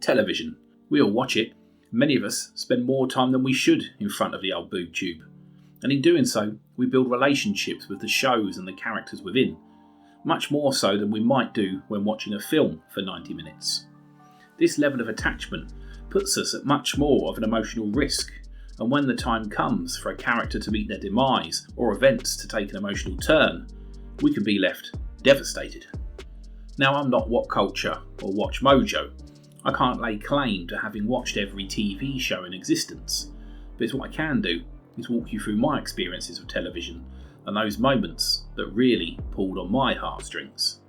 Television. We all watch it. Many of us spend more time than we should in front of the old boob tube. And in doing so, we build relationships with the shows and the characters within, much more so than we might do when watching a film for 90 minutes. This level of attachment puts us at much more of an emotional risk, and when the time comes for a character to meet their demise or events to take an emotional turn, we can be left devastated. Now, I'm not What Culture or Watch Mojo. I can't lay claim to having watched every TV show in existence, but what I can do is walk you through my experiences of television and those moments that really pulled on my heartstrings.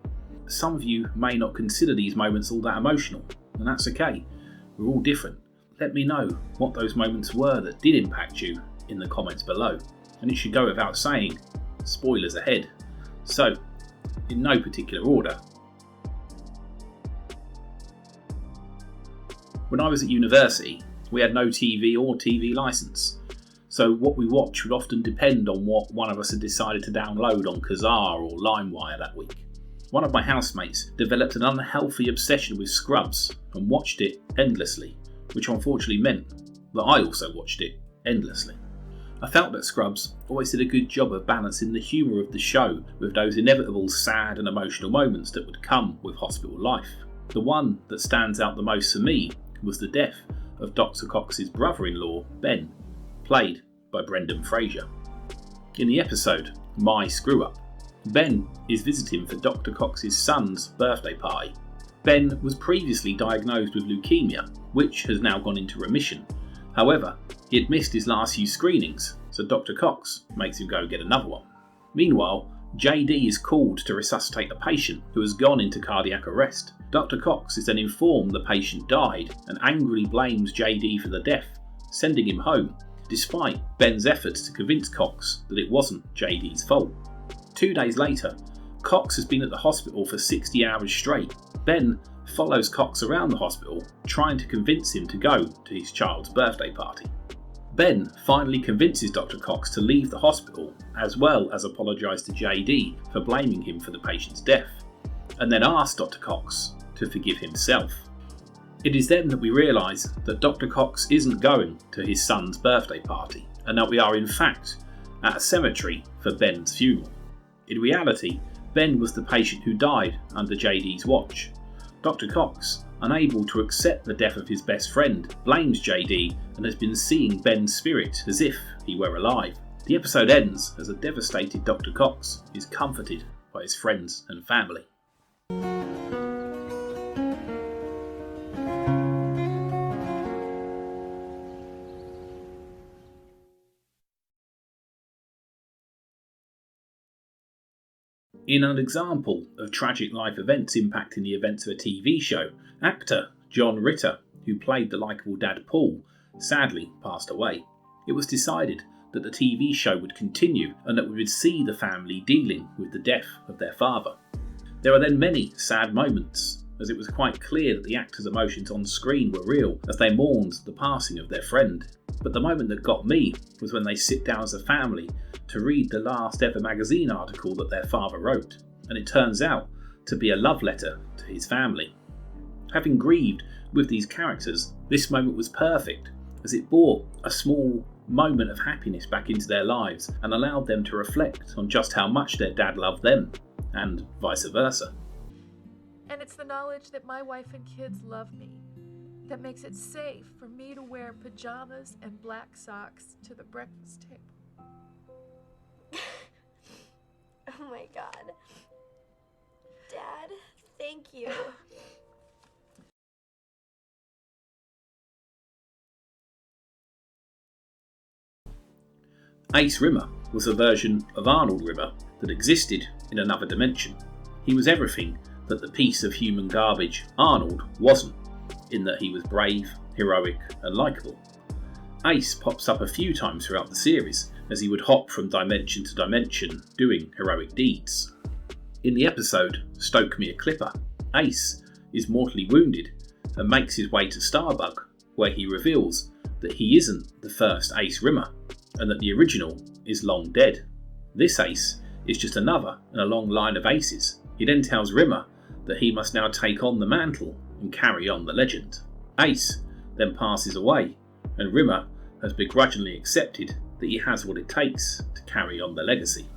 Some of you may not consider these moments all that emotional, and that's okay. We're all different. Let me know what those moments were that did impact you in the comments below. And it should go without saying, spoilers ahead. So, in no particular order. When I was at university, we had no TV or TV licence. So what we watched would often depend on what one of us had decided to download on Kazaa or LimeWire that week. One of my housemates developed an unhealthy obsession with Scrubs and watched it endlessly, which unfortunately meant that I also watched it endlessly. I felt that Scrubs always did a good job of balancing the humour of the show with those inevitable sad and emotional moments that would come with hospital life. The one that stands out the most for me was the death of Dr. Cox's brother-in-law, Ben, played by Brendan Fraser. In the episode, My Screw Up, Ben is visiting for Dr. Cox's son's birthday party. Ben was previously diagnosed with leukemia, which has now gone into remission. However, he had missed his last few screenings, so Dr. Cox makes him go get another one. Meanwhile, JD is called to resuscitate a patient who has gone into cardiac arrest. Dr. Cox is then informed the patient died and angrily blames JD for the death, sending him home, despite Ben's efforts to convince Cox that it wasn't JD's fault. 2 days later, Cox has been at the hospital for 60 hours straight. Ben follows Cox around the hospital, trying to convince him to go to his child's birthday party. Ben finally convinces Dr. Cox to leave the hospital, as well as apologise to JD for blaming him for the patient's death, and then asks Dr. Cox to forgive himself. It is then that we realise that Dr. Cox isn't going to his son's birthday party, and that we are in fact at a cemetery for Ben's funeral. In reality, Ben was the patient who died under JD's watch. Dr. Cox, unable to accept the death of his best friend, blames JD and has been seeing Ben's spirit as if he were alive. The episode ends as a devastated Dr. Cox is comforted by his friends and family. In an example of tragic life events impacting the events of a TV show, actor John Ritter, who played the likeable dad Paul, sadly passed away. It was decided that the TV show would continue and that we would see the family dealing with the death of their father. There were then many sad moments, as it was quite clear that the actors' emotions on screen were real as they mourned the passing of their friend. But the moment that got me was when they sit down as a family to read the last ever magazine article that their father wrote, and it turns out to be a love letter to his family. Having grieved with these characters, this moment was perfect, as it brought a small moment of happiness back into their lives and allowed them to reflect on just how much their dad loved them, and vice versa. And it's the knowledge that my wife and kids love me that makes it safe for me to wear pajamas and black socks to the breakfast table. Oh my God. Dad, thank you. Ace Rimmer was a version of Arnold Rimmer that existed in another dimension. He was everything that the piece of human garbage Arnold wasn't, in that he was brave, heroic and likeable. Ace pops up a few times throughout the series, as he would hop from dimension to dimension doing heroic deeds. In the episode Stoke Me a Clipper, Ace is mortally wounded and makes his way to Starbug, where he reveals that he isn't the first Ace Rimmer and that the original is long dead. This Ace is just another in a long line of aces. He then tells Rimmer that he must now take on the mantle and carry on the legend. Ace then passes away, and Rimmer has begrudgingly accepted that he has what it takes to carry on the legacy.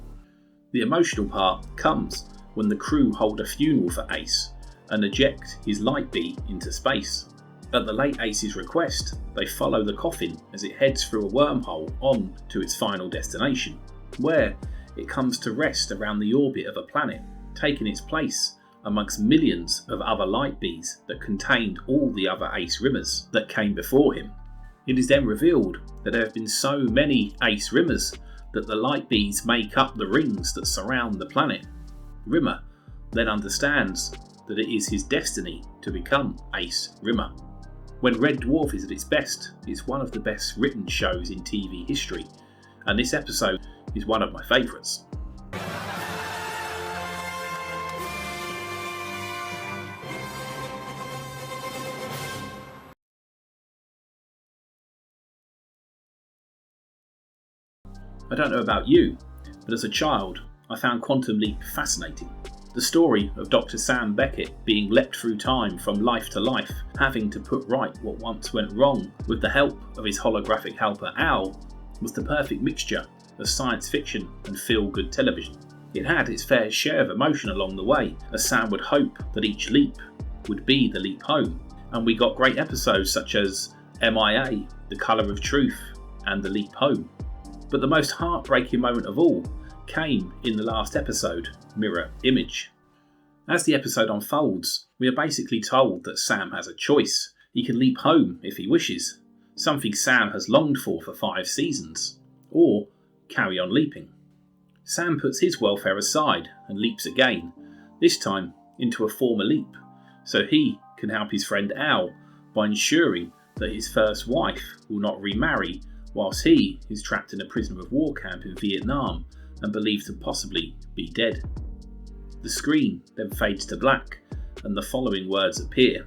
The emotional part comes when the crew hold a funeral for Ace and eject his light bee into space. At the late Ace's request, they follow the coffin as it heads through a wormhole on to its final destination, where it comes to rest around the orbit of a planet, taking its place amongst millions of other light bees that contained all the other Ace Rimmers that came before him. It is then revealed that there have been so many Ace Rimmers that the light bees make up the rings that surround the planet. Rimmer then understands that it is his destiny to become Ace Rimmer. When Red Dwarf is at its best, it's one of the best written shows in TV history, and this episode is one of my favourites. I don't know about you, but as a child, I found Quantum Leap fascinating. The story of Dr. Sam Beckett being leapt through time from life to life, having to put right what once went wrong with the help of his holographic helper Al, was the perfect mixture of science fiction and feel-good television. It had its fair share of emotion along the way, as Sam would hope that each leap would be the leap home, and we got great episodes such as MIA, The Colour of Truth, and The Leap Home. But the most heartbreaking moment of all came in the last episode, Mirror Image. As the episode unfolds, we are basically told that Sam has a choice. He can leap home if he wishes, something Sam has longed for 5 seasons, or carry on leaping. Sam puts his welfare aside and leaps again, this time into a former leap, so he can help his friend Al by ensuring that his first wife will not remarry whilst he is trapped in a prisoner of war camp in Vietnam and believed to possibly be dead. The screen then fades to black and the following words appear.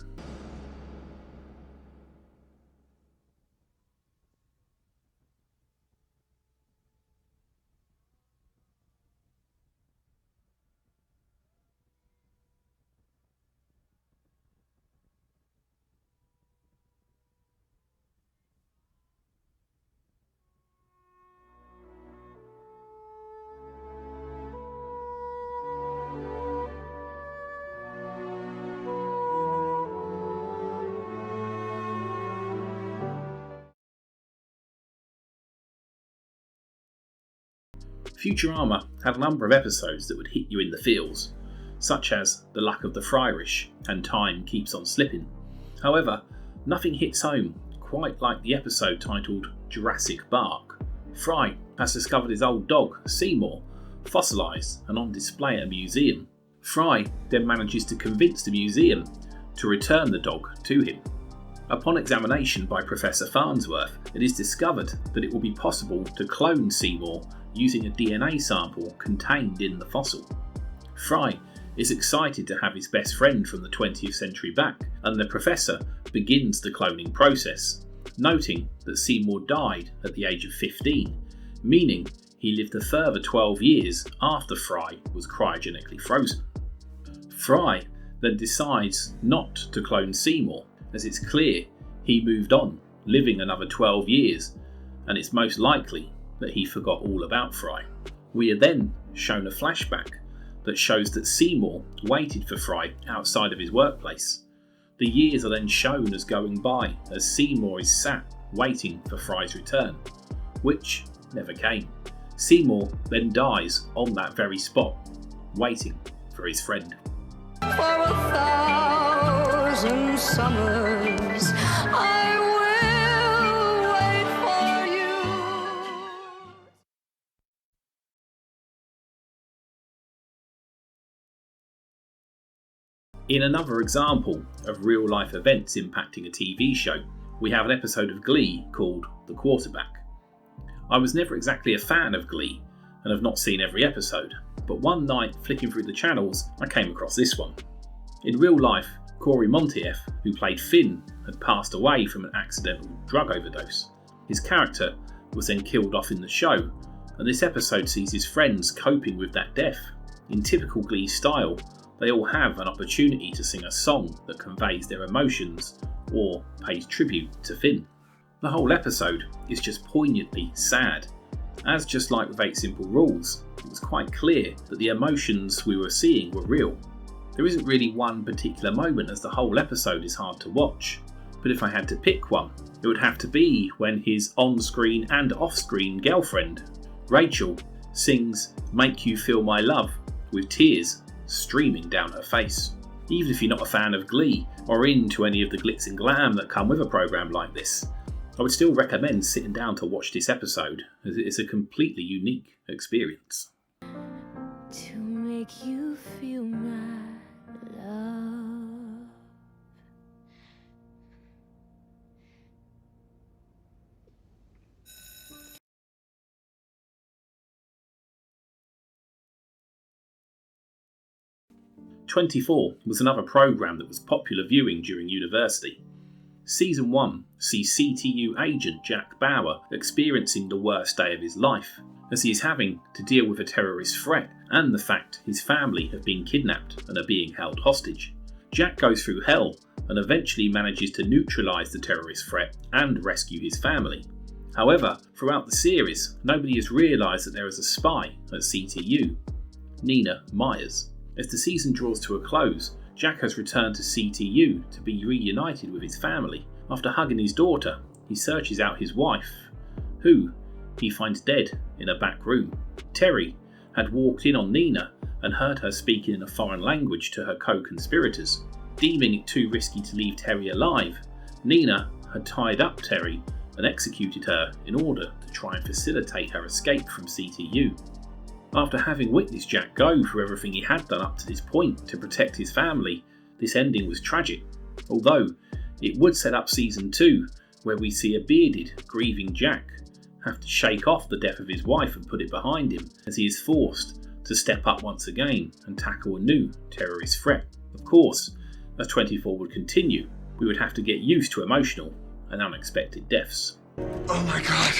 Futurama had a number of episodes that would hit you in the feels, such as The Luck of the Fryrish and Time Keeps on Slipping. However, nothing hits home quite like the episode titled Jurassic Bark. Fry has discovered his old dog, Seymour, fossilised and on display at a museum. Fry then manages to convince the museum to return the dog to him. Upon examination by Professor Farnsworth, it is discovered that it will be possible to clone Seymour using a DNA sample contained in the fossil. Fry is excited to have his best friend from the 20th century back, and the professor begins the cloning process, noting that Seymour died at the age of 15, meaning he lived a further 12 years after Fry was cryogenically frozen. Fry then decides not to clone Seymour, as it's clear he moved on, living another 12 years, and it's most likely that he forgot all about Fry. We are then shown a flashback that shows that Seymour waited for Fry outside of his workplace. The years are then shown as going by as Seymour is sat waiting for Fry's return, which never came. Seymour then dies on that very spot, waiting for his friend. For 1,000 summers, I will wait for you. In another example of real-life events impacting a TV show, we have an episode of Glee called The Quarterback. I was never exactly a fan of Glee and have not seen every episode, but one night flicking through the channels I came across this one. In real life, Corey Monteith, who played Finn, had passed away from an accidental drug overdose. His character was then killed off in the show, and this episode sees his friends coping with that death. In typical Glee style, They all have an opportunity to sing a song that conveys their emotions or pays tribute to Finn. The whole episode is just poignantly sad. As just like with 8 Simple Rules, it was quite clear that the emotions we were seeing were real. There isn't really one particular moment, as the whole episode is hard to watch, but if I had to pick one, it would have to be when his on-screen and off-screen girlfriend, Rachel, sings "Make You Feel My Love" with tears streaming down her face. Even if you're not a fan of Glee or into any of the glitz and glam that come with a programme like this, I would still recommend sitting down to watch this episode, as it is a completely unique experience. To make you feel my love. 24 was another programme that was popular viewing during university. Season 1 sees CTU agent Jack Bauer experiencing the worst day of his life, as he is having to deal with a terrorist threat and the fact his family have been kidnapped and are being held hostage. Jack goes through hell and eventually manages to neutralise the terrorist threat and rescue his family. However, throughout the series, nobody has realised that there is a spy at CTU, Nina Myers. As the season draws to a close, Jack has returned to CTU to be reunited with his family. After hugging his daughter, he searches out his wife, who he finds dead in a back room. Terry had walked in on Nina and heard her speaking in a foreign language to her co-conspirators. Deeming it too risky to leave Terry alive, Nina had tied up Terry and executed her in order to try and facilitate her escape from CTU. After having witnessed Jack go through everything he had done up to this point to protect his family, this ending was tragic, although it would set up season 2, where we see a bearded, grieving Jack have to shake off the death of his wife and put it behind him, as he is forced to step up once again and tackle a new terrorist threat. Of course, as 24 would continue, we would have to get used to emotional and unexpected deaths. Oh my god!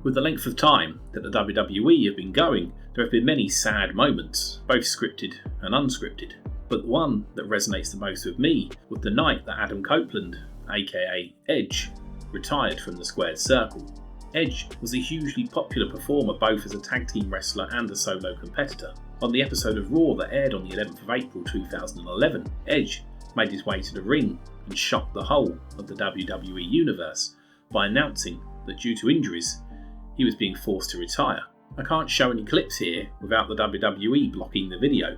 With the length of time that the WWE have been going, there have been many sad moments, both scripted and unscripted. But the one that resonates the most with me was the night that Adam Copeland, aka Edge, retired from the Squared Circle. Edge was a hugely popular performer both as a tag team wrestler and a solo competitor. On the episode of Raw that aired on the 11th of April 2011, Edge made his way to the ring and shocked the whole of the WWE universe by announcing that due to injuries, he was being forced to retire. I can't show any clips here without the WWE blocking the video,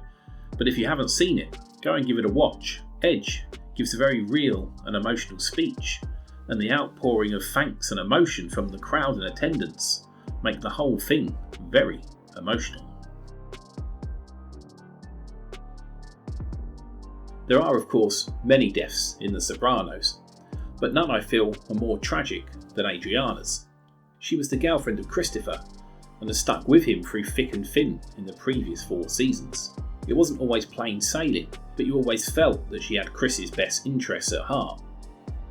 but if you haven't seen it, go and give it a watch. Edge gives a very real and emotional speech, and the outpouring of thanks and emotion from the crowd in attendance make the whole thing very emotional. There are, of course, many deaths in The Sopranos, but none I feel are more tragic than Adriana's. She was the girlfriend of Christopher and has stuck with him through thick and thin in the previous 4 seasons. It wasn't always plain sailing, but you always felt that she had Chris's best interests at heart.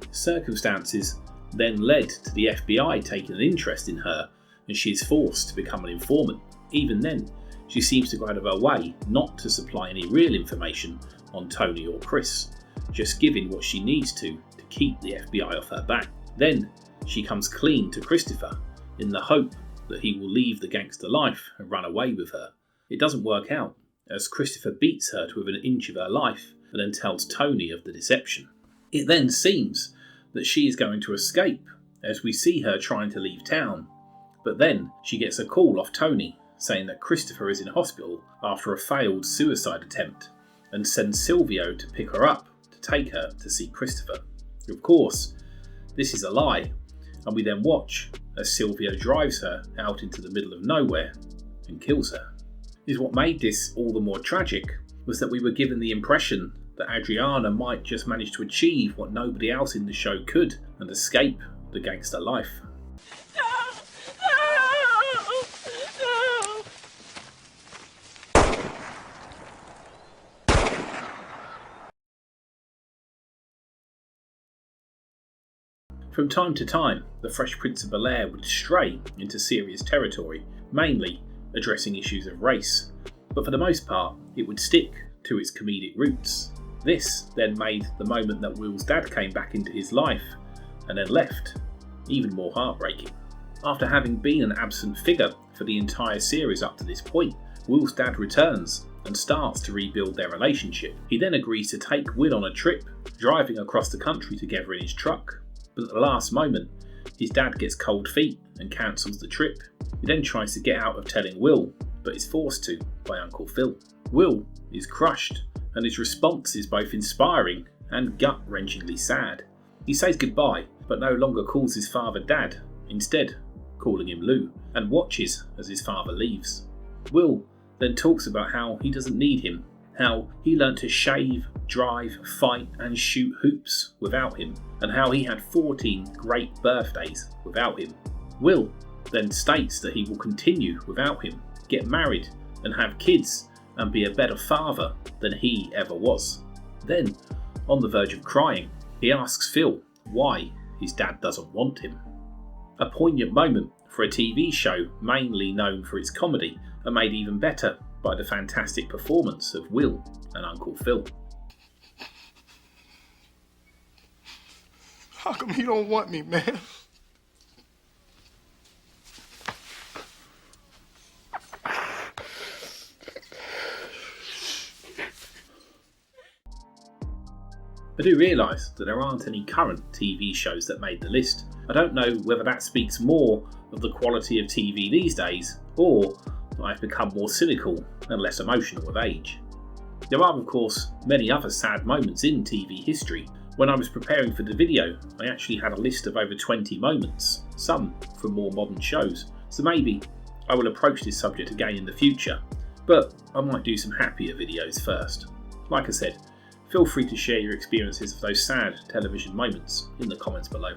Circumstances then led to the FBI taking an interest in her, and she is forced to become an informant. Even then, she seems to go out of her way not to supply any real information on Tony or Chris, just giving what she needs to keep the FBI off her back. Then she comes clean to Christopher in the hope that he will leave the gangster life and run away with her. It doesn't work out, as Christopher beats her to within an inch of her life and then tells Tony of the deception. It then seems that she is going to escape, as we see her trying to leave town, but then she gets a call off Tony saying that Christopher is in hospital after a failed suicide attempt, and sends Silvio to pick her up to take her to see Christopher. Of course, this is a lie, and we then watch as Silvio drives her out into the middle of nowhere and kills her. What made this all the more tragic was that we were given the impression that Adriana might just manage to achieve what nobody else in the show could and escape the gangster life. No! From time to time, the Fresh Prince of Bel-Air would stray into serious territory, mainly addressing issues of race, but for the most part, it would stick to its comedic roots. This then made the moment that Will's dad came back into his life and then left even more heartbreaking. After having been an absent figure for the entire series up to this point, Will's dad returns and starts to rebuild their relationship. He then agrees to take Will on a trip, driving across the country together in his truck. But at the last moment, his dad gets cold feet and cancels the trip. He then tries to get out of telling Will, but is forced to by Uncle Phil. Will is crushed, and his response is both inspiring and gut-wrenchingly sad. He says goodbye, but no longer calls his father Dad, instead calling him Lou, and watches as his father leaves. Will then talks about how he doesn't need him, how he learnt to shave, drive, fight and shoot hoops without him, and how he had 14 great birthdays without him. Will then states that he will continue without him, get married and have kids and be a better father than he ever was. Then, on the verge of crying, he asks Phil why his dad doesn't want him. A poignant moment for a TV show mainly known for its comedy and made even better by the fantastic performance of Will and Uncle Phil. How come you don't want me, man? I do realise that there aren't any current TV shows that made the list. I don't know whether that speaks more of the quality of TV these days, or that I've become more cynical and less emotional with age. There are of course many other sad moments in TV history. When I was preparing for the video, I actually had a list of over 20 moments, some from more modern shows, so maybe I will approach this subject again in the future, but I might do some happier videos first. Like I said, feel free to share your experiences of those sad television moments in the comments below.